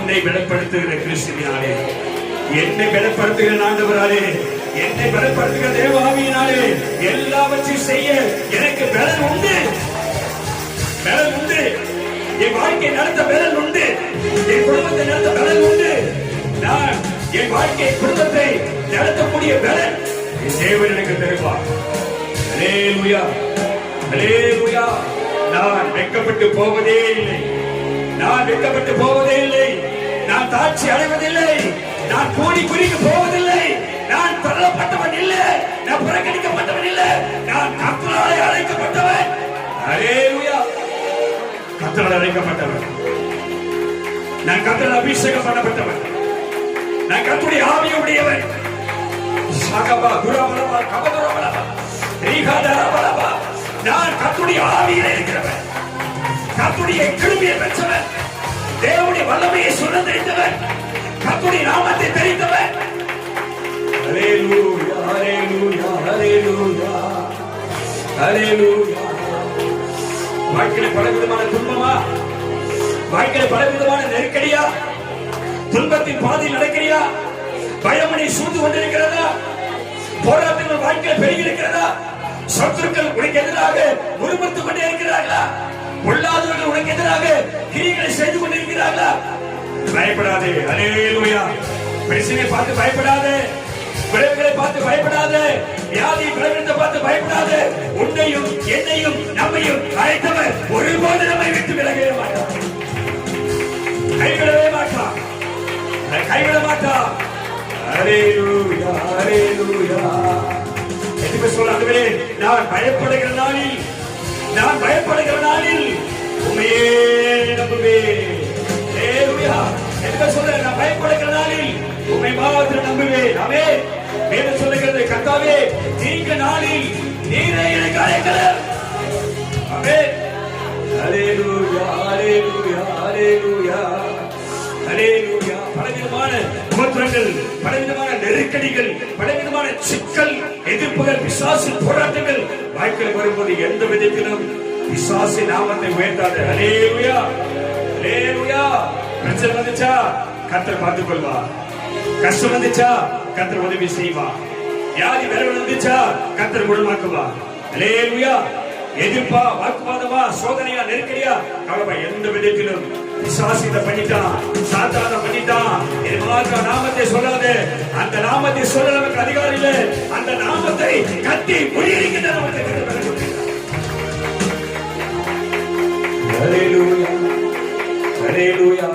என்னை பலப்படுத்துகிற கிறிஸ்துவினாலே, என்னை பலப்படுத்துகிற ஆண்டவராலே, என்னை பலப்படுத்துகிற தேவாவியினாலே எல்லாவற்றையும் செய்ய எனக்கு பலன் உண்டு. பலன் உண்டு. என் வாழ்க்கை நடத்த பலன் உண்டு. என் குடும்பத்தை நடத்த பலன் உண்டு. நான் என் வாழ்க்கை குடும்பத்தை நடத்தக்கூடிய பலன் என் தேவன் எனக்கு தருவார். அல்லேலூயா, அல்லேலூயா. நான் வெட்கப்பட்டு போவதே இல்லை. நான் வெட்கப்பட்டு போவதே இல்லை. நான் தாட்சி அடைவதில்லை. நான் கூடி குறிக்கு போவதில்லை. நான் தள்ளப்பட்டவன் இல்லை. நான் புறக்கணிக்கப்பட்டவன் இல்லை. நான் கர்த்தரால் அழைக்கப்பட்டவன். அல்லேலூயா. கர்த்தரால் அழைக்கப்பட்டவன். நான் கர்த்தரால் அபிஷேகம் பண்ணப்பட்டவன். நான் கர்த்தருடைய ஆவியுடையவன். சகபா குரவலபா கபகுரவலபா ரீகாதரவலபா. நான் கர்த்தருடைய ஆவியிலே இருக்கிறவன். கர்த்தருடைய கிருபையை பெற்றவன். தேவனுடைய வல்லமையை சுதந்தரித்தவன். கர்த்தருடைய நாமத்தை தெரிந்தவன். அல்லேலூயா, அல்லேலூயா, அல்லேலூயா, அல்லேலூயா. வாழ்க்கையில பலவிதமான துன்பமா, வாழ்க்கையில பலவிதமான நெருக்கடியா, துன்பத்தின் பாதையில் நடக்கிறியா, பயமணி சூழ்ந்து கொண்டிருக்கிறதா, போராட்டங்கள் வாழ்க்கையில் பெருகி இருக்கிறதா, சத்துருக்கள் உனக்கு எதிராக முறுமுறுத்துக் கொண்டே இருக்கிறார்களா, பொல்லாதவர்கள் உனக்கு எதிராக கிரியைகளை செய்து கொண்டிருக்கிறார்களா? பயப்படாதே. அல்லேலூயா. பிரச்சனையை பார்த்து பயப்படாதே. விளைவுகளை பார்த்து பயப்படாதே. வியாதி பிரச்சனை பார்த்து பயப்படாதே. உன்னையும் என்னையும் நம்மையும் அழைத்தவர் ஒருபோது நம்மை விட்டு விலகவே மாட்டார். கைவிடவே மாட்டார். கைவிட மாட்டார். அல்லேலூயா, அல்லேலூயா. எதுக்கு சொல்றாங்களே, நான் பயப்படுகிற நாளில், நான் பயப்படுகிற நாளில் உம்மையே நம்புவேன். அல்லேலூயா. எதுக்கு சொல்ற, நான் பயப்படுகிற நாளில் உம்மை மாத்திரம் நம்புவேன். ஆமென். வேதம் சொல்லுகிறது, கர்த்தாவே நீங்க நாளில் நீரே எனக்கு அழைக்கலாம். ஆமென். அல்லேலூயா, அல்லேலூயா, அல்லேலூயா, அல்லேலூயா. பலவிதமான உபத்திரங்கள், பலவிதமான நெருக்கடிகள், பலவிதமான சிக்கல், எதிர்ப்புகள், பிசாசின் போராட்டங்கள் வாழ்க்கையில் வரும்போது எந்த விதத்திலும் பிசாசின் நாமத்தை உயர்த்தாத. அல்லேலூயா, அல்லேலூயா. பிரச்சனை வந்துச்சா கர்த்தர் பார்த்துக் கொள்வா. கஷ்டம் வந்துச்சா கர்த்தர் உதவி செய்வா. வியாதி விரைவில் வந்துச்சா கர்த்தர் குணமாக்குவா. அல்லேலூயா. எதிர்ப்பா, வாக்குவாதமா, சோதனையா, நெருக்கடியா, கவலை எந்த விதத்திலும் பிசாசித பண்ணிட்டான், சாத்தான பண்ணிட்டான். நாமத்தை சொல்லாத. அந்த நாமத்தை சொல்ல நமக்கு அதிகாரம் இல்லை. அந்த நாமத்தை கட்டி முறியடிக்கின்ற நாமத்தை அல்லேலூயா, அல்லேலூயா.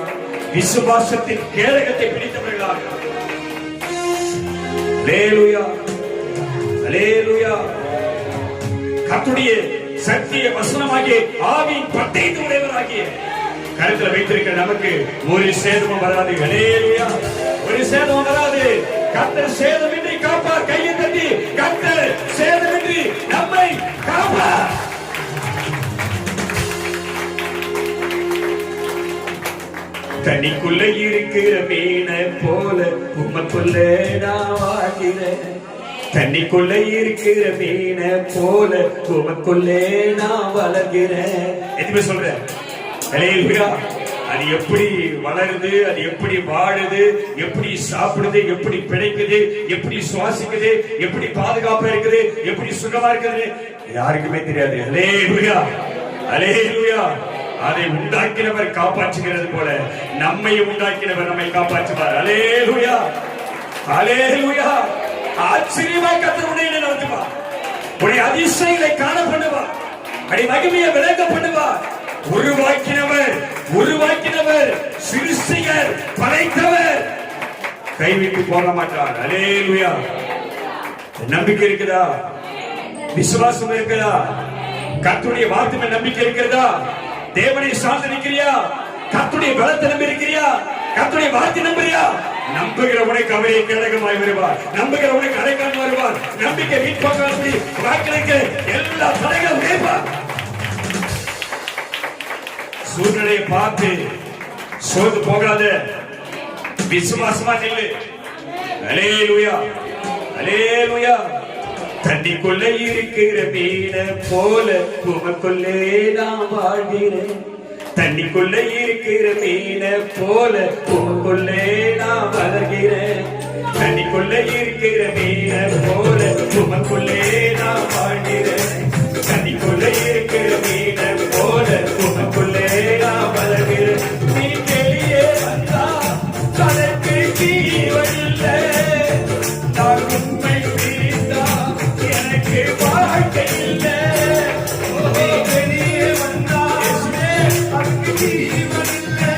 விசுவாசத்தின் கேடகத்தை பிடித்தவர்களாக அல்லேலூயா, அல்லேலூயா. கர்த்தருடைய சத்திய வசனமாகிய ஆவியின் பட்டயத்தை உடையவராகிய கருத்துல வைத்திருக்கிற நமக்கு ஒரு சேதமும் வராது. அல்லேலூயா. ஒரு சேதமும் வராது. கர்த்தர் சேதமின்றி காப்பார். கையை தட்டி கர்த்தர் சேதமின்றி நம்மை காப்பார். தண்ணிக்குள்ள இருக்கிற மீனை போல உமக்குள்ள நான் வாழ்கிறேன். தண்ணிக்குள்ள இருக்கிற மீனை போல உமக்குள்ளே நான் வளர்கிறேன். எதுவுமே சொல்றேன். அல்லேலூயா. அது எப்படி வளருது, அது எப்படி வாழுது, எப்படி சாப்பிடுது, எப்படி பிழைக்குது, எப்படி சுவாசிக்குது, எப்படி பாதுகாப்பா இருக்குது, எப்படி சுகமா இருக்குது யாருக்குமே தெரியாது. அல்லேலூயா, அல்லேலூயா. அதை உண்டாக்கினவர் காப்பாற்றுகிறது போல நம்மையும் உண்டாக்கினவர் நம்மை காப்பாற்றுவார். அல்லேலூயா, அல்லேலூயா. ஆச்சரியமாய் கர்த்தர் உன்னை நடத்துவார். உன்னை அதிசயங்களை காண பண்ணுவார். அடி மகிமையை விளங்க பண்ணுவார். உருவாக்கினவர், உருவாக்கினவர், சிருஷ்டிகர், படைத்தவர் கைவிட்டு போக மாட்டார். அல்லேலூயா. நம்பிக்கை இருக்குதா? விசுவாசம் இருக்குதா? கர்த்தருடைய வார்த்தை நம்பிக்கை இருக்கிறதா? தேவனை சார்ந்து நிற்கிறியா? கர்த்தருடைய பலத்தை நம்பி இருக்கிறியா? கர்த்தருடைய வார்த்தை நம்புறியா? நம்புகிற உனக்கு அவரே கேடகமாய் வருவார். நம்புகிற உனக்கு அடைக்கலம் வருவார். நம்பிக்கை மீட்பாக்காசி வாக்களிக்க எல்லா தடைகளும் உடைப்பார். சூழ்நிலையை பார்த்து சோர்ந்து போகாத. விசுவாசமா நில்லு. அல்லேலூயா, அல்லேலூயா. தண்ணிக்குள்ள இருக்கிற மீனை போல உமக்குள்ளே நான் வாழ்கிறேன். தண்ணிக்குள்ளே இருக்கிற மீன போல உமக்குள்ளே நான் வளர்கிறேன். தண்ணிக்குள்ளே இருக்கிற மீன போல உமக்குள்ளே நான் வாழ்கிறேன். தண்ணிக்குள்ளே இருக்கிற மீன போல உமக்குள்ளே நான் வளர்கிறேன். நீ வெளியே வந்தா தனக்கு ஜீவன் இல்லை. நான் உண்மை பிரிந்தா எனக்கு வாழ்க்கை இல்லை. வெளியே வந்தா தனக்கு ஜீவன் இல்லை.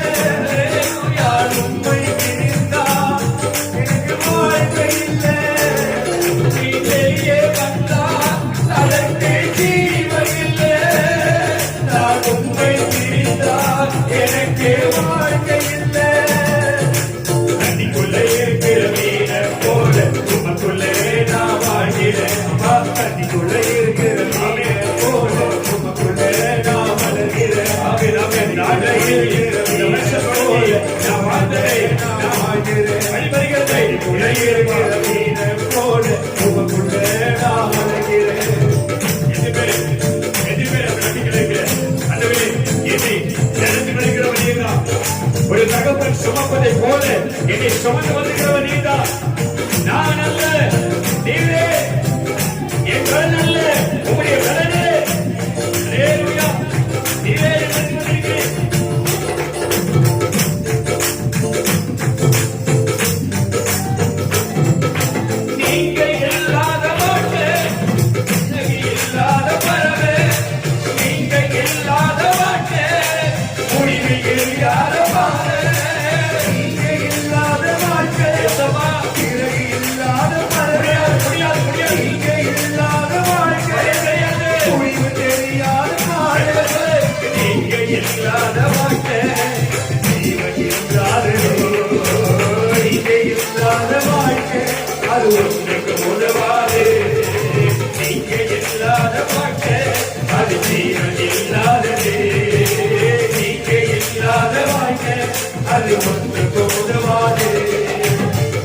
யார் உண்மை பிரிந்தா எனக்கு வாழ்க்கை இல்லை. நீ வெளியே வந்தா தனக்கு ஜீவன் இல்லை. நான் உண்மை பிரிந்தா எனக்கு வாழ்க்கை இல்லை. தண்ணிக்குள்ளே இருக்கிற மீன போல உமக்குள்ளே நான் வாழ்கிறேன். தண்ணிக்குள்ளே இருக்கிற மீன போல உமக்குள்ளே நான் வளர்கிறேன். நாளையில் இருக்கிற போல நான் வாழ்கிறேன். தண்ணிக்குள்ளே இருக்கிற மீன போல உமக்குள்ளே நான் வளர்கிறேன். ஒரு தகப்பன் சுமப்பதை போல என்னை சுமந்து வந்துகிறவன் நீதான். நான் அல்ல, நீரே என் கடன் அல்ல, உங்களுடைய கடனே. அல்லேலூயா. நீரே எனக்கு வந்திருக்கிறேன். நீங்க இல்லாத மாட்டு, இல்லாத பறவை, நீங்க இல்லாத மாட்டு, முடிவில் எரியாத பாறை. நீங்க இல்லாத வாழ்க்கை இல்லாத பறவை. நீங்க இல்லாத வாழ்க்கை முடிவு தெரியாத பாறை. நீங்க இல்லாத வாழ்க்கை ஜீவன் இல்லாத. நீங்க இல்லாத வாழ்க்கை அது ஒன்றுக்கு உதவாது. நீங்க இல்லாத வாழ்க்கை அது ஜீவன் இல்லாதது. நீங்க இல்லாத வாழ்க்கை அது ஒன்றுக்கு உதவாது.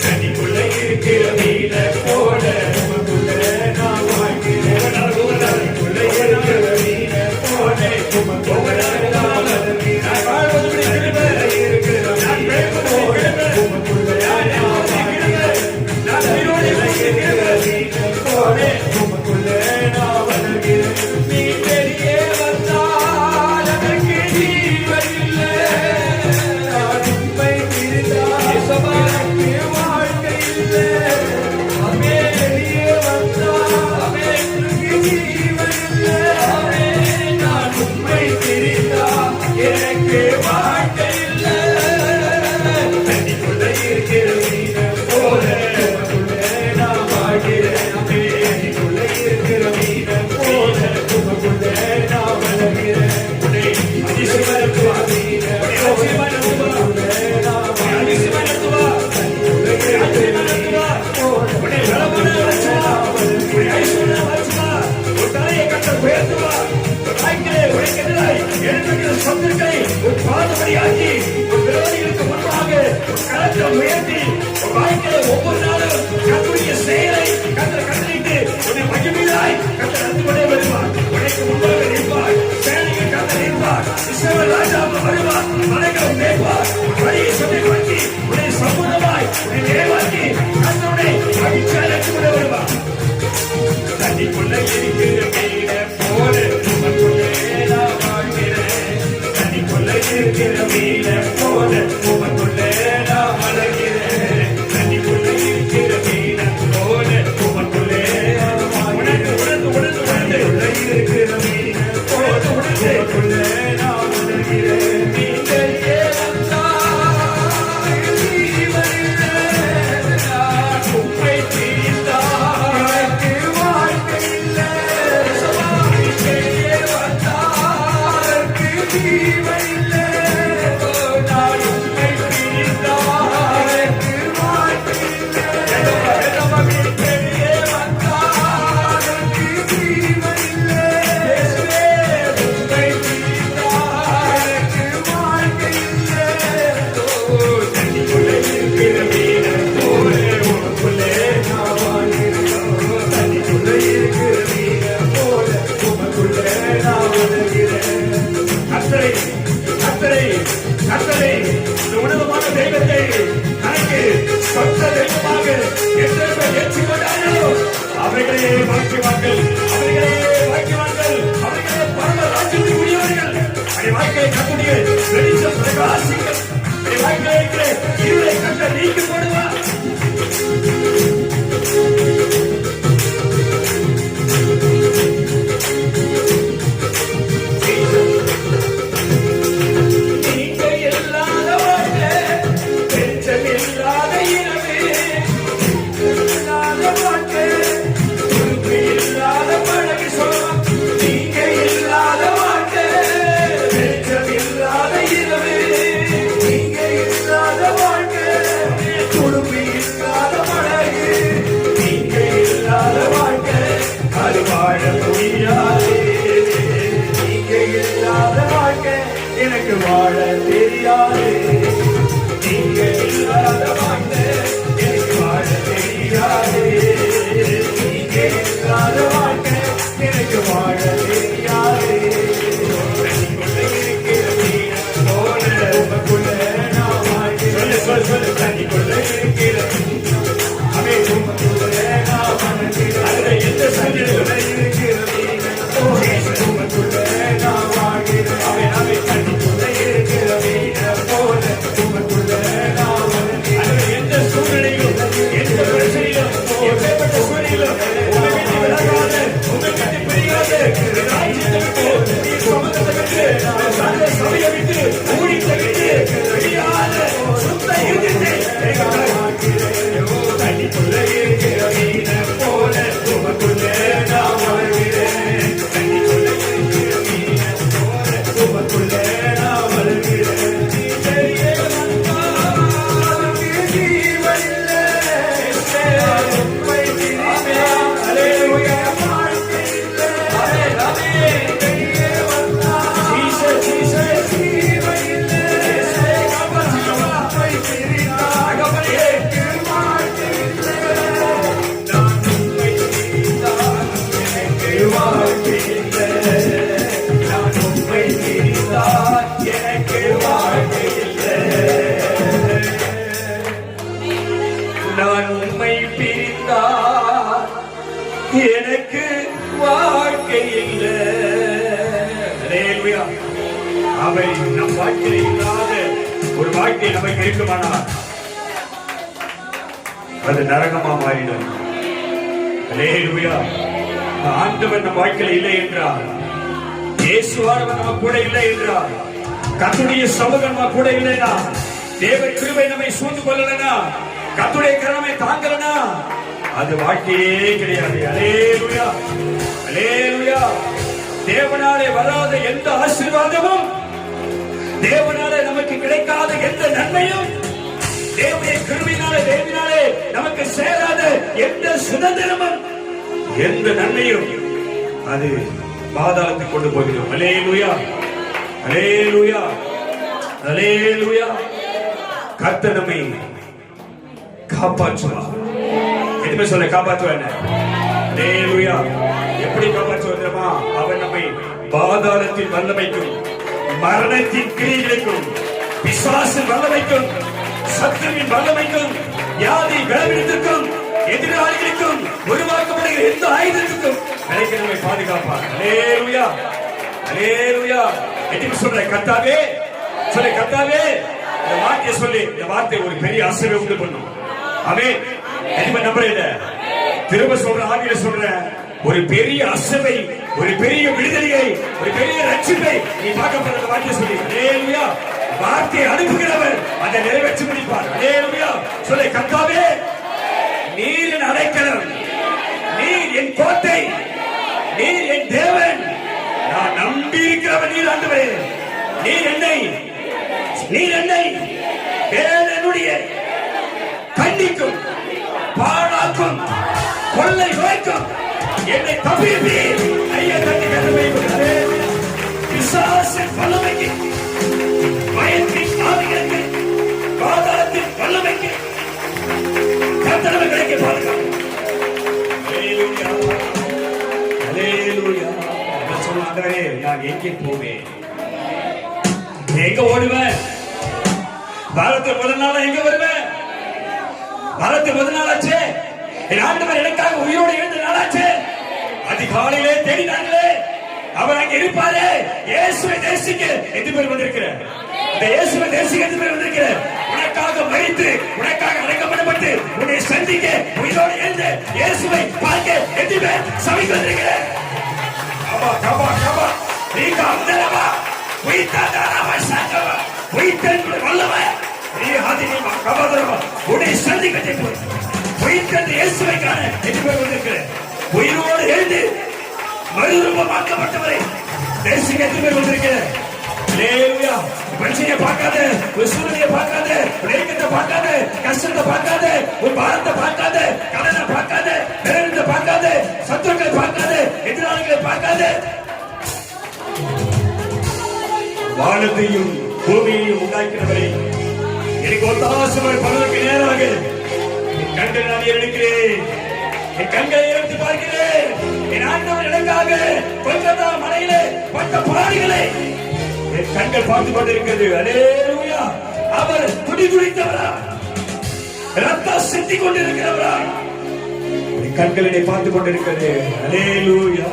தண்ணிக்குள்ள இருக்கிற மீன போல உமக்குள்ள நான் வாழ்கிறேன். தண்ணிக்குள்ள இருக்கிற மீன போல உமக்குள்ள நான் வளர்கிறேன். தண்ணிக்குள்ள இருக்கிற மீன போல உமக்குள்ள நான் வாழ்கிறேன். தண்ணிக்குள்ள இருக்கிற மீன போல உமக்குள்ள நான் வளர்கிறேன். நீ வெளியே வந்தால் எனக்கு ஜீவன் இல்லை. நான் உண்மை பிரிந்தால் எனக்கு வாழ்க்கை இல்லை. வெளியே வந்தால் எனக்கு ஜீவன் இல்லை. நான் உண்மை பிரிந்தால் எனக்கு வாழ்க்கை இல்லை. தண்ணிக்குள்ள இருக்கிற மீன போல உமக்குள்ளே நான் வாழ்கிறேன். தண்ணிக்குள்ள இருக்கிற மீன போல உமக்குள்ளே நான் வளர்கிறேன். உன்னை அதிசயப்படுத்துவா, உன்னை அதிசயப்படுத்துவா, அதிசயப்படுத்துவா, உன்னை அதிசயப்படுத்துவா, உன்னை பலமான வச்சுவா, உன்னை ஐஸ்வர்யம் வச்சுவா, உன் தலையை கட்ட உயர்த்துவா. வாழ்க்கையிலே உனக்கு எதிராய் எழுந்திருக்கிற சத்துருக்களை உன் பாதபடியாக்கி உன் விரோதிகளுக்கு முன்பாக உன் கரத்தை உயர்த்தி உன் வாழ்க்கையில ஒவ்வொரு நாளும் கர்த்தருடைய செயலை கர்த்தர் கட்டளையிட்டு உன்னை மகிமையாய் கர்த்தர் நடந்து கொண்டே வருவார். உனக்கு முன்பாக நிற்பார். சேனையில் கர்த்தர் நிற்பார். இஸ்ரவேல் ராஜாவாக வருவார். மலைகளை மேய்ப்பார். உன் வழியை சொல்லிப்படுத்தி உன்னை சம்பூர்ணமாய் உன்னை நிறைவாக்கி கர்த்தருடைய மகிழ்ச்சியாய் நடத்தி கொண்டே வருவார். தண்ணிக்குள்ள இருக்கிற மீன போல உமக்குள்ளே நான் வாழ்கிறேன். தண்ணிக்குள்ள இருக்கிற மீன போல உமக்குள்ளே நான் வளர்கிறேன். தண்ணிக்குள்ள இருக்கிற மீன போல உமக்குள்ளே உணர்ந்து உணர்ந்து உணர்ந்து உணர்ந்து இருக்கிற மீன போல உமக்குள்ளே நான் வளர்கிறேன். நீங்கள் ஏவந்தால் ஜீவன் இல்லை. நான் உம்மை பிரிந்தால் எனக்கு வாழ்க்கை இல்லை. வெளியே வந்தால் எனக்கு ஜீவன் இல்லை. நான் உம்மை பிரிந்தால் கர்த்தரை, இந்த உன்னதமான தெய்வத்தை தனக்கு சொந்த தெய்வமாக எத்தனை பேர் ஏற்றுக்கொண்டார்களோ அவர்களே பாக்கியவான்கள், அவர்களே பாக்கியவான்கள், அவர்களே பரம ராஜ்யத்துக்கு உரியவர்கள். அவருடைய வாழ்க்கையை கட்டுடைய வெளிச்சம் பிரகாசிக்கும். அவருடைய வாழ்க்கையில் இருக்கிற இருளை கண்ட நீக்கி போடுவார். எனக்கு வாழ தெரியாது, நீங்க இல்லாத வாழ்க்கை எனக்கு வாழ தெரியாது, நீங்க இல்லாத வாழ்க்கை எனக்கு வாழ தெரியாது. தண்ணிக்குள்ள இருக்கிற அவை உமக்குள்ள நான் அதுல எந்த சஞ்சல இருக்கிறது நான் வாழ்கிறேன். அவை தண்ணிக்குள்ள இருக்கிற போல உமக்குள்ள நான் அதுல எந்த சூழ்நிலையும் எந்த பிரச்சனையும் எப்பேற்பட்ட சூழ்நிலையும் உங்களை விட்டு விலகாத, உங்களை கட்டி பிரியாது சபையை விட்டு ஊழியத்தை விட்டு வெளியாத சுத்த இருந்தது தண்ணிக்குள்ள இருக்கிற மீன போல உமக்குள்ள நான் வாழ்கிறேன். தண்ணிக்குள்ள இருக்கிற மீன போல உமக்குள்ள நான் வாழ்கிறேன். நான் உம்மை பிரிந்தால் எனக்கு வாழ்க்கை இல்லை. அவை நம் வாழ்க்கையில் இல்லாத ஒரு வாழ்க்கை நமக்கு இருக்குமானால் அது நரகமா மாறிடும். ஆண்டவர் நம் வாழ்க்கையில் இல்லை என்றால், இயேசுவானவர் நம்ம கூட இல்லை என்றால், கர்த்தருடைய சமூகம் நம்ம கூட இல்லைனா, தேவ கிருபை நம்மை சூழ்ந்து கொள்ளலனா, கர்த்தருடைய கரமே தாங்கலனா அது வாழ்க்கையே கிடையாது. அல்லேலூயா, அல்லேலூயா. தேவனாலே வராத எந்த ஆசீர்வாதமும், தேவனாலே நமக்கு கிடைக்காத எந்த நன்மையும், தேவனுடைய கிருபையினாலே தேவனாலே நமக்கு சேராத எந்த சுதந்திரமும் எந்த நன்மையும் அது பாதாளத்துக்கு கொண்டு போகிறோம். அல்லேலூயா, அல்லேலூயா, அல்லேலூயா. கர்த்தர் நம்மை காப்பாற்றுவார். எதுவுமே சொல்ல காப்பாற்றுவார். அல்லேலூயா. எப்படி காப்பாற்றுவார் தெரியுமா? அவர் நம்மை பாதாளத்தின் வல்லமைக்கும், மரணத்தின் கிரியைகளுக்கும், பிசாசின் வல்லமைக்கும், சத்துருவின் வல்லமைக்கும், வியாதி பலவீனத்திற்கும், எதிராளிகளுக்கும், உருவாக்கப்படுகிற எந்த ஆயுதத்துக்கும் நம்மை பாதுகாப்பார். அல்லேலூயா, அல்லேலூயா. எப்படி சொல்ற? கர்த்தாவே சொல்லு, கர்த்தாவே. இந்த வார்த்தையை சொல்லி, இந்த வார்த்தை ஒரு பெரிய அசைவை உண்டு பண்ணும். ஆமென். எதுவுமே நம்புறேன். திரும்ப சொல்ற, ஆவியில சொல்ற, ஒரு பெரிய அசைவை, ஒரு பெரிய விடுதலையை, ஒரு பெரிய ரட்சிப்பை நீ பார்க்க போற வார்த்தையை சொல்லி. அல்லேலூயா. வார்த்தையை அனுப்புகிறவர் அதை நிறைவேற்றி முடிப்பார். அல்லேலூயா. சொல்லு, கர்த்தாவே நீர் என் அடைக்கலம், நீர் என் கோட்டை, நீர் என் தேவன், நான் நம்பி இருக்கிறவன் நீர் ஆண்டவரே. நீர் என்னை என்னுடைய கண்டிக்கும், பாழாக்கும், கொள்ளை நோய்க்கும் என்னை தப்பிப்பீர். ஐயா தண்ணி கருவை பிசாசின் வல்லமைக்கு, பயத்தின் ஆவிகளுக்கு, பாதாளத்தின் வல்லமைக்கு கர்த்தர் கிடைக்க பாருங்க. அல்லேலூயா, அல்லேலூயா. நான் சொன்னேன், நான் எங்கே போவேன், எங்க ஓடுவேன், வாரத்துக்கு முதல் நாள் எங்க வருவேன்? வாரத்துக்கு முதல் நாளாச்சே, என் ஆண்டவர் எனக்காக உயிரோடு எழுந்த நாளாச்சே. அதிகாலையிலே தேடினாங்களே, அவர் அங்க இருப்பாரு. இயேசுவை தேசிக்க எது பேர் வந்திருக்கிற? இந்த இயேசுவை தேசிக்க எது பேர் வந்திருக்கிற? உனக்காக மரித்து, உனக்காக அடக்கப்பட்டு, உன்னை சந்திக்க உயிரோடு எழுந்த இயேசுவை பார்க்க எது பேர் சபைக்கு வந்திருக்கிற? கபா கபா கபா நீங்க அந்தரமா உயிர்த்தாதாரமா சாக்கவா உயிர்த்தென்று வல்லவன் நீ ஆதினிமா கபாதரமா உன்னை சந்திக்க உயிர்த்தென்று இயேசுவை காண எது பேர் வந்திருக்கிற? உயிரோடு எழுந்து மறுரூபமாக்கப்பட்டவரை தேசிக எது பேர் வந்திருக்கிற? அல்லேலூயா. மனுஷனை பார்க்காத, உன் சூழ்நிலையை பார்க்காத, நெருக்கத்தை பார்க்காத, கஷ்டத்தை பார்க்காத, உன் பாரத்தை பார்க்காத, கடனை பார்க்காத, பேரத்தை பார்க்காத, சத்துருக்களை பார்க்காத, எதிராளிகளை பார்க்காத, வானத்தையும் பூமியையும் உண்டாக்கினவரை எனக்கு ஒத்தாசமாய் பலருக்கு நேராக என் கண்களை நான் எடுக்கிறேன், என் கண்களை எடுத்து பார்க்கிறேன். என் ஆண்டவர் எனக்காக கொல்கத்தா மலையிலே பட்ட பாடுகளை என் கண்கள் பார்த்து கொண்டிருக்கிறது. அல்லேலூயா. அவர் துடிதுடித்தவரா, ரத்தம் சிந்திக் கொண்டிருக்கிறவரா, என் கண்களை பார்த்து கொண்டிருக்கிறது. அல்லேலூயா,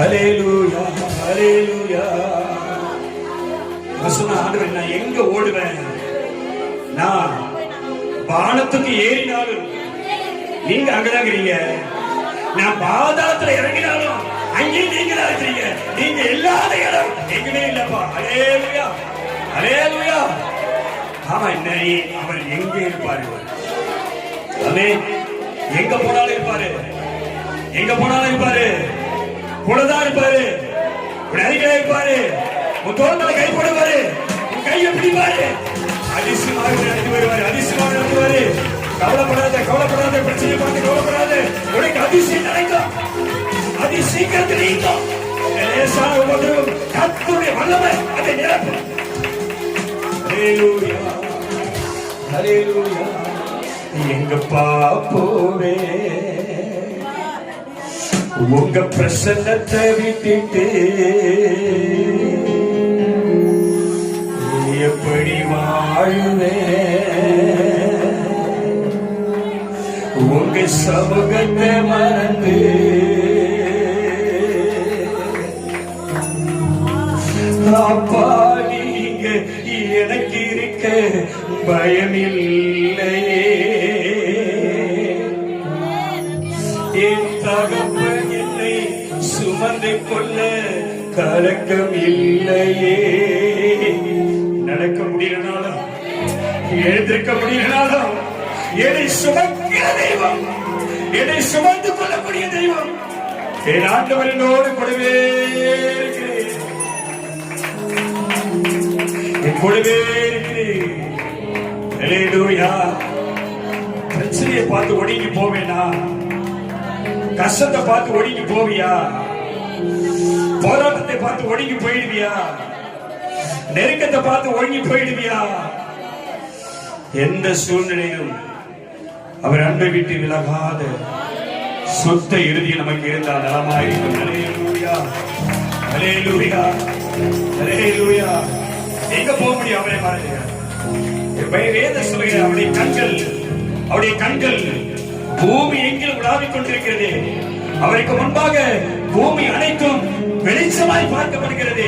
அல்லேலூயா, அல்லேலூயா. சொன்ன ஆண்டவர், நான் எங்க ஓடுவேன்? நான் வானத்துக்கு ஏறினாலும் நீங்க அங்கதான் இருக்கிறீங்க, நான் பாதாளத்துல இறங்கினாலும் அங்கேயும் நீங்க தான் இருக்கிறீங்க. நீங்க இல்லாத இடம் எங்குமே இல்லப்பா. அல்லேலூயா, அல்லேலூயா. ஆமா, அவர் எங்க இருப்பாரு? ஆமென். எங்க போனாலும் இருப்பாரு, எங்க போனாலும் இருப்பாரு, கூடதான் இருப்பாரு, அருகிலே இருப்பாரு, உன் தோட்டத்துல கை போடுவாரு, உன் கையை பிடிப்பாரு, அதிசயமாக நடத்தி வருவாரு, அதிசயமாக நடத்துவாரு. கவலைப்படாத, கவலைப்படாத, பிரச்சனை பார்த்து கவலைப்படாத, உனக்கு அதிசயம் நடக்கும், அதி சீக்கிரத்தில் நீங்கும். லேசான உபத்திரவம் கர்த்தருடைய வல்லமை அதை நிரப்பும். அல்லேலூயா, அல்லேலூயா. எங்கப்பா போவே உங்க பிரசன்னத்தை விட்டுட்டு எப்படி வாழுவே? உங்க சமூகத்தை மறந்து அப்பா நீங்க எனக்கு இருக்க பயமில்லையே. என் தகப்பன் என்னை சுமந்து கொள்ள கலக்கம் இல்லையே. நடக்க முடியலனாலும், எழுந்திருக்க முடியலனாலும், என்னை சுமக்கிற தெய்வம், என்னை சுமந்து கொள்ளக்கூடிய தெய்வம் என் ஆண்டவர் என்னோடு கூடவே இருக்கிறேன், என் கூடவே இருக்கிறேன். அல்லேலூயா. பிரச்சனையை பார்த்து ஒடுங்கி போவேனா? கஷ்டத்தை பார்த்து ஒடுங்கி போவியா? போராட்டத்தை பார்த்து ஒடுங்கி போயிடுவியா? நெருக்கத்தை பார்த்து ஒடுங்கி போயிடுவியா? எந்த சூழ்நிலையிலும் அவர் அன்பை விட்டு விலகாத சொத்த இறுதி நமக்கு இருந்தால் நலமாயிருக்கும். அல்லேலூயா, அல்லேலூயா, அல்லேலூயா. எங்க போக முடியும்? அவரை பாருங்க. வேத சொல்கிற அவருடைய கண்கள், அவருடைய கண்கள் பூமி எங்கிலும் உலாவிக் கொண்டிருக்கிறது. அவருக்கு முன்பாக பூமி அனைத்தும் வெளிச்சமாய் பார்க்கப்படுகிறது.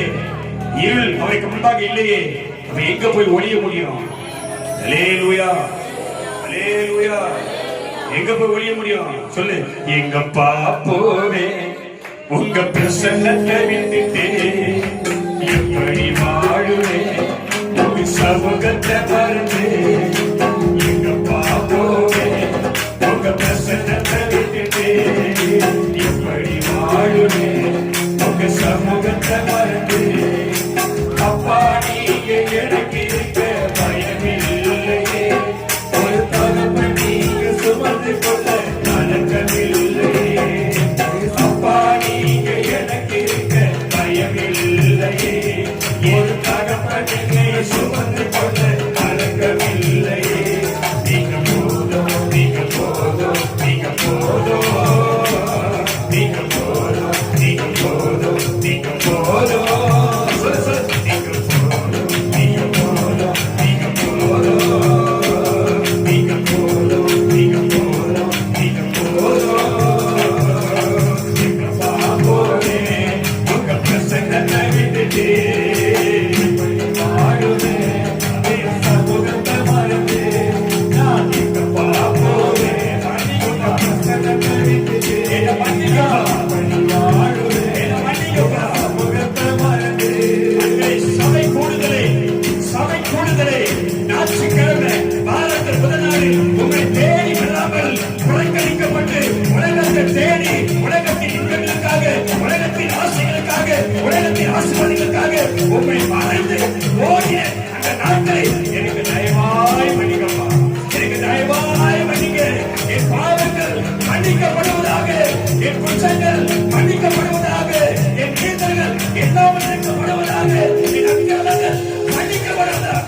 இருள் அவருக்கு முன்பாக இல்லையே, அவன் எங்க போய் ஒளிய முடியும்? அல்லேலூயா, அல்லேலூயா. எங்க போய் ஒளிய முடியும்? சொல்லு. எங்கப்பா போவே உங்க பிரசன்னத்தை விட்டுட்டு எப்படி வாழுவே? உங்க சமூகத்தை மறந்து எங்கப்பா போவே உங்க பிரசன்னத்தை விட்டுட்டு எப்படி வாழுவே? உங்க சமூகத்தை மறந்து அப்பா நீங்க எனக்கு இருக்க பயமில்லையே. ஒரு தகப்பன் நீங்க சுமந்து கொள்ள கலக்கமில்லையே. அப்பா நீங்க எனக்கு இருக்க பயமில்லையே. ஒரு தகப்பன் நீங்க சுமந்து கொள்ள கலக்கமில்லையே. நீங்க போதும், நீங்க போதும், நீங்க போதும், நீங்க போதும், நீங்க போதும், நீங்க போதும். நீங்க போதும், நீங்க போதும், நீங்க போதும். ஞாயிற்றுக்கிழமை வாரத்தில் முதல் நாளில் உங்களை தேடி வராமல் புறக்கணிக்கப்பட்டு உலகத்தை தேடி உலகத்தின் இன்பங்களுக்காக உலகத்தின் ஆசைகளுக்காக உலகத்தின் ஆசீர்வாதங்களுக்காக உண்மை மறைந்து ஓடிய அந்த நாட்களை எனக்கு தயவாய் மன்னிக்கப்பா, எனக்கு தயவாய் மன்னிக்க. என் பாவங்கள் மன்னிக்கப்படுவதாக, என் குற்றங்கள் மன்னிக்கப்படுவதாக, என் கீழ்த்தல்கள் எல்லாம் மன்னிக்கப்படுவதாக, என் அக்கிரமங்கள் மன்னிக்கப்படுவதாக.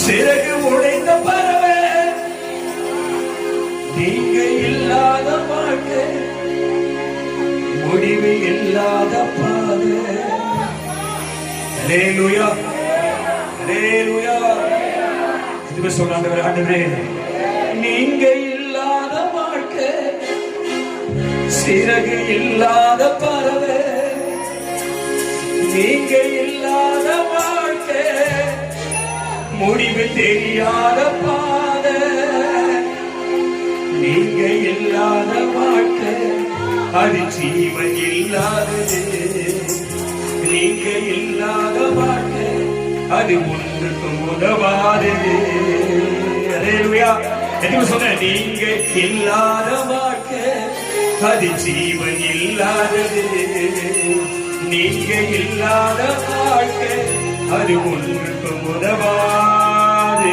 சிறகு உடைந்த பறவை நீங்க இல்லாத வாழ்க்கை, முடிவு இல்லாத பாதை. அல்லேலூயா, அல்லேலூயா. இதுவே சொன்னாங்க ஆண்டவரே, நீங்க இல்லாத வாழ்க்கை, சிறகு இல்லாத பறவை, நீங்க இல்லாத வாழ்க்கை, முடிவு தெரியாத பாதை. நீங்க இல்லாத வாழ்க்கை, அது ஜீவன் இல்லாதது. நீங்க இல்லாத வாழ்க்கை, அது ஒன்றுக்கும் உதவாதது. அல்லேலூயா. என்ன சொன்ன? நீங்க இல்லாத வாழ்க்கை, அது ஜீவன் இல்லாதது. நீங்க இல்லாத வாழ்க்கை, அது ஒன்றுக்கும் உதவாது.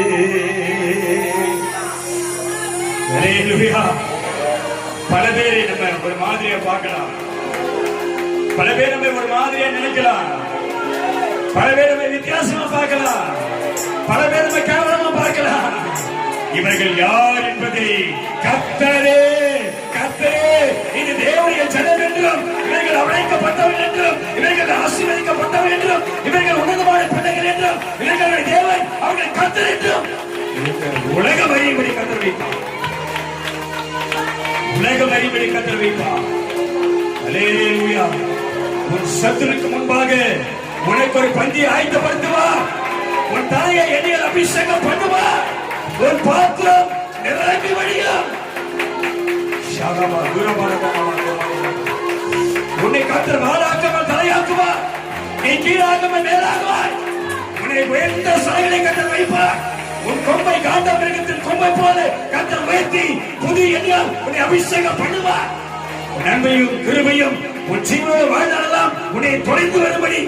அல்லேலூயா. பல பேரை நம்ம ஒரு மாதிரியா பார்க்கலாம், பல பேர் நம்ம ஒரு மாதிரியா நினைக்கலாம், பல பேர் நம்ம வித்தியாசமா பார்க்கலாம், பல பேர் நம்ம கேவலமா பார்க்கலாம். இவர்கள் யார் என்பதை கர்த்தரே, கர்த்தரே இது தேவனுடைய ஜனம் என்றும், இவர்கள் அழைக்கப்பட்டவர்கள் என்றும், இவர்கள் ஆசீர்வதிக்கப்பட்டவர்கள் என்றும், இவர்கள் உன்னதமான பிள்ளைகள் என்றும், இவர்களுடைய தேவன் அவர்கள் கர்த்தர் என்றும் உலக வரிபடி கர்த்தர் வைப்பார். உலக வரிபடி கர்த்தர் வைப்பார். அல்லேலூயா. உன் சத்துருக்கு முன்பாக உனக்கு ஒரு பந்தியை ஆயத்தப்படுத்துவார். உன் தலையை எண்ணெயால் அபிஷேகம் பண்ணுவார். உன் பாத்திரம் நிரம்பி வழியும். உன்னை கர்த்தர் வாழாக்காமல் தலையாக்குவார். நீ கீழாக்காமல் மேலாகுவார். உன்னை உயர்ந்த சலைகளை கர்த்தர் வைப்பார். உன் கொம்பை காண்ட மிருகத்தின் கொம்பை போல கர்த்தர் உயர்த்தி புதிய எண்ணெயால் உன்னை அபிஷேகம் பண்ணுவார். நன்மையும் கிருபையும் உன் ஜீவனோடு வாழ்ந்தாலெல்லாம் உன்னை தொலைந்து வரும்படி,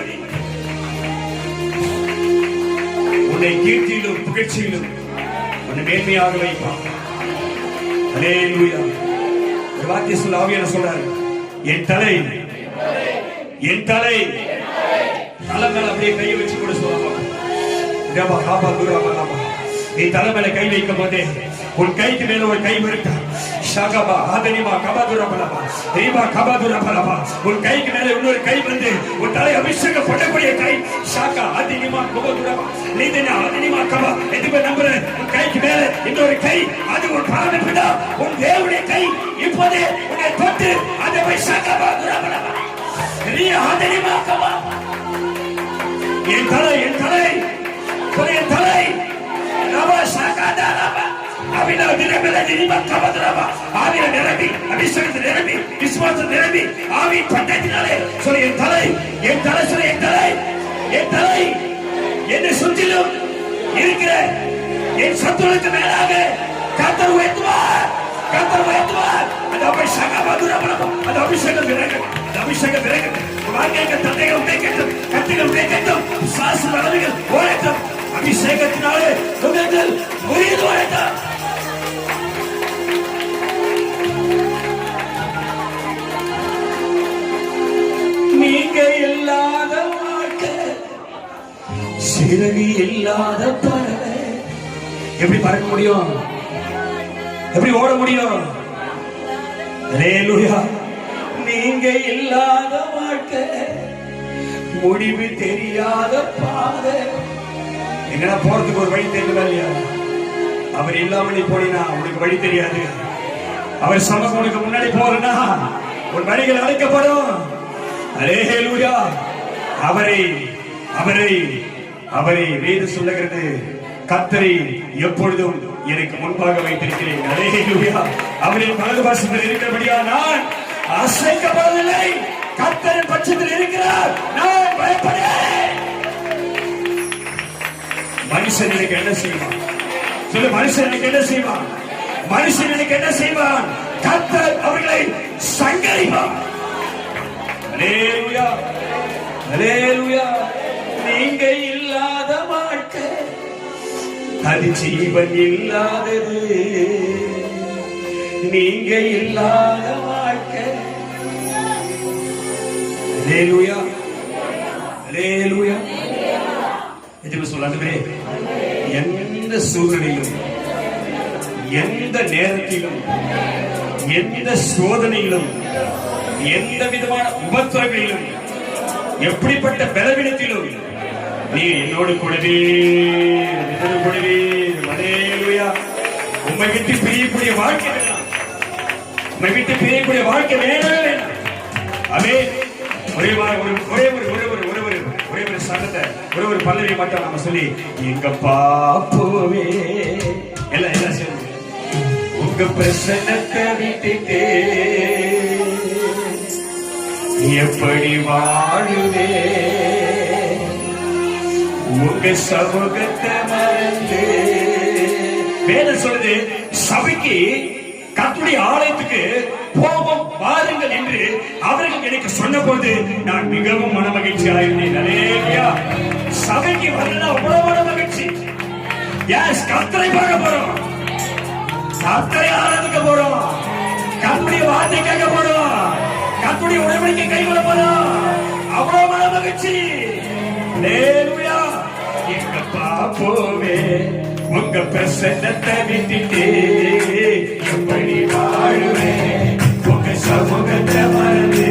உன்னை கீர்த்தியிலும் புகழ்ச்சியிலும் உன்னை மேன்மையாக வைப்பான். அல்லேலூயா. ஒரு வார்த்தை சொல்ல ஆவியானவர் சொல்றாரு, என் தலை, என் தலை, தலை மேல அப்படியே கையை வச்சு கூட சொல்லுவாங்க. நீ தலை மேல கை வைக்கும் போதே உன் கைக்கு மேல ஒரு கை இருக்கா. ஷாகபா ஆதனிமா கபாதுரபலபா ரீபா கபாதுரபலபா. உன் கைக்கு மேல இன்னொரு கை வந்து உன் தலை அபிஷேகம் பண்ணக்கூடிய கை. ஷாகா ஆதனிமா கபாதுரபா நீதனா ஆதனிமா கபா. எதுக்கு நம்புற? உன் கைக்கு மேல இன்னொரு கை, அது உன் பரமபிதா உன் தேவனுடைய கை. இப்போதே உன்னை தொட்டு அதை போய் ஷாகபா துரபலபா நீ ஆதனிமா கபா. என் தலை, என் தலை, என் தலை ரபா ஷாகாதா ரபா அபினா நிரம்பல நிரிமா கபதரபா. ஆவிய நிரம்பி, அபிஷேகத்தில் நிரம்பி, விசுவாசத்தில் நிரம்பி, ஆவி பட்டத்தினாலே சொல்லி என் தலை, என் தலை, சொல்லி என் தலை, என் தலை, என்னை சுற்றிலும் இருக்கிற என் சத்துருக்கு மேலாக கர்த்தர் உயர்த்துவார், கர்த்தர் உயர்த்துவார். அந்த அபிஷேகம் மதுரபலபா, அந்த அபிஷேகம் விரகட்டும், அந்த அபிஷேகம் விரகட்டும். வாழ்க்கைகள் தந்தைகள் உடைக்கட்டும், கத்திகள் உடைக்கட்டும், சாஸ்திர அளவுகள் ஓடட்டும். அபிஷேகத்தினாலே உங்கள் முறியது ஓடட்டும். நீங்க இல்லாத வாழ்க்கை, சிறகு இல்லாத பறவை. எப்படி பறக்க முடியும்? எப்படி ஓட முடியும்? அல்லேலூயா. நீங்க இல்லாத வாழ்க்கை, முடிவு தெரியாத பாதை. எங்கன்னா போறதுக்கு ஒரு வழி தெரியுதா இல்லையா? அவர் இல்லாம நீ போனீனா உனக்கு வழி தெரியாது. அவர் சமம் உனக்கு முன்னாடி போறனா ஒரு வழிகள் அழைக்கப்படும். அல்லேலூயா. அவரை அவரை அவரை வேதம் சொல்லுகிறது, கர்த்தரை எப்பொழுதும் எனக்கு முன்பாக வைத்திருக்கிறேன். அல்லேலூயா. அவரின் வலது பாசத்தில் இருக்கிறபடியா நான் அசைக்கப்படவில்லை. கர்த்தரின் பட்சத்தில் இருக்கிறார், நான் பயப்படேன். மனுஷன் எனக்கு என்ன செய்வான்? சொல்லு, மனுஷன் எனக்கு என்ன செய்வான்? மனுஷன் எனக்கு என்ன செய்வான்? கர்த்தர் அவர்களை சங்கரிப்பார். அல்லேலூயா. அல்லேலூயா. நீங்க இல்லாத வாழ்க்கை அது ஜீவன் இல்லாதது. நீங்க இல்லாத வாழ்க்கை. அல்லேலூயா. அல்லேலூயா. எதுக்கு சொல்லாதே, எந்த சூழ்நிலையிலும், எந்த நேரத்திலும், எந்த சோதனையிலும், எந்த விதமான உபத்திரங்களிலும், எப்படிப்பட்ட பலவீனத்திலும் நீ என்னோடு கூடவே கூடவே. அல்லேலூயா. உம்மை விட்டு பிரியக்கூடிய வாழ்க்கை வேண்டாம். உம்மை விட்டு பிரியக்கூடிய வாழ்க்கை வேணவே வேண்டாம். அவே ஒரே ஒரு சத்தத்தை ஒரு பல்லவி மட்டும் நாம சொல்லி, எங்க பாப்போவே எல்லாம் சேர்ந்து உங்க பிரசன்னத்தை விட்டுட்டே எப்படி வாழுவே, உங்க சமூகத்தை மறந்து. வேதம் சொல்லுது, சபைக்கு கர்த்தருடைய ஆலயத்துக்கு போவோம் வாருங்கள் என்று அவர்கள் எனக்கு சொன்ன போது நான் மிகவும் மனமகிழ்ச்சியாக இருந்தேன். அல்லேலூயா. சபைக்கு வரல அவ்வளவு மன மகிழ்ச்சி. எஸ், கர்த்தரை பார்க்க போறோம், கர்த்தரை ஆராதிக்க போறோம், கர்த்தருடைய வார்த்தை கேட்க போறோம், கர்த்தருடைய உடன்படிக்கை கைவிட போறோம். அவ்வளவு மன மகிழ்ச்சி. அல்லேலூயா. எங்க பாப்போவே உங்க பிரசன்னத்தை விட்டுட்டே எப்படி வாழுவேன், உங்க சமூகத்தை மறந்து.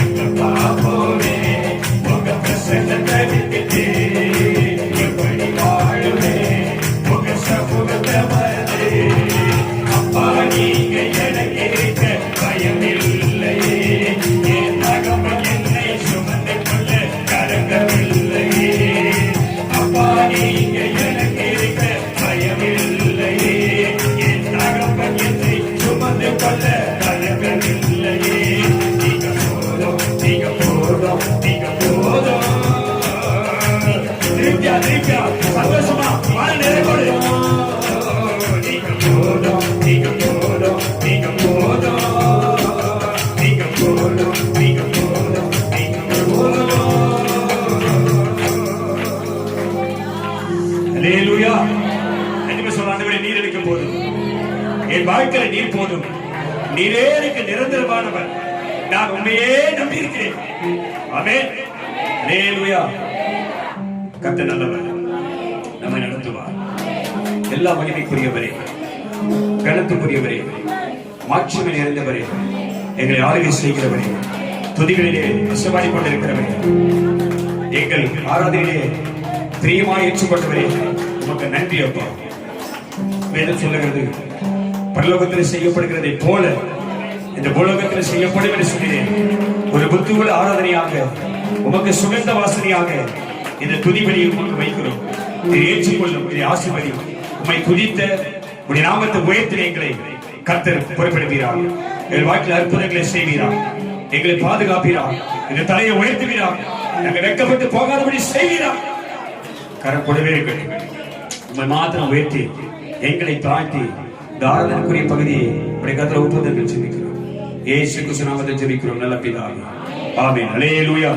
எங்க பாப்போவே உங்க பிரசன்னத்தை விட்டுட்டே எப்படி வாழுவேன், உங்க சமூகத்தை மறந்து. அப்பா நீங்க எனக்கு இருக்க பயம் இல்லையே, என் தகப்பன் என்னை சுமந்து கொள்ள கலங்கவில்லையே. அப்பா நீங்க எனக்கு இருக்க பயம் இல்லையே, என் தகப்பன் என்னை சுமந்து கொள்ள கலங்கவில்லையே. நீங்க போதும், நீங்க போதும், நீங்க போதும். திருப்பியா சந்தோஷமா மன நிறைவோடு. நீங்க போதும், நீங்க போதும், நீங்க போதும், நீங்க போதும், நீங்க போதும், நீங்க போதும். அல்லேலூயா. என்ன சொல்ல, ஆண்டவரே நீர் எனக்கு போதும், என் வாழ்க்கையில நீர் போதும், நீரே எனக்கு நிரந்தரமானவர், நான் உண்மையே நம்பி இருக்கிறேன். ஆமென். அல்லேலூயா. கர்த்தர் நல்லவர், நம்மை நடத்துவார். எல்லா மகிமைக்குரியவரே, கனத்துக்குரியவரே, மாட்சிமை நிறைந்தவரே, எங்களை ஆளுகை செய்கிறவரே, துதிகளிலே அசைவாடிக் கொண்டிருக்கிறவரே, எங்கள் ஆராதனையிலே பிரியமாய் ஏற்றுக்கொண்டவரே, உமக்கு நன்றி அப்பா. வேதம் சொல்லுகிறது, பரலோகத்தில் செய்யப்படுகிறதை போல இந்த பூலோகத்தில் செய்யப்படும் என்று சொல்கிறேன். ஒரு புத்துவ ஆராதனையாக, உமக்கு சுகந்த வாசனையாக இந்த துதிபலியை உமக்கு வைக்கிறோம். இதை ஏற்றுக்கொள்ளும், இதை ஆசீர்வதியும். உம்மை துதித்த உடைய நாமத்தை உயர்த்தி எங்களை கர்த்தர் பொறுப்பெடுப்பீராக. எங்கள் வாழ்க்கையில் அற்புதங்களை செய்வீராக, எங்களை பாதுகாப்பீராக, எங்கள் தலையை உயர்த்துவீராக, நாங்கள் வெட்கப்பட்டு போகாதபடி செய்வீராக. கரப்படவே இருக்கட்டும். உம்மை மாத்திரம் உயர்த்தி எங்களை தாழ்த்தி தாராளக்குரிய பகுதியை உடைய கர்த்தர் ஒப்புதல் ஜெபிக்கிறோம். இயேசு கிறிஸ்து நாமத்தில் ஜெபிக்கிறோம் நல்ல பிதாவே. ஆமென். அல்லேலூயா.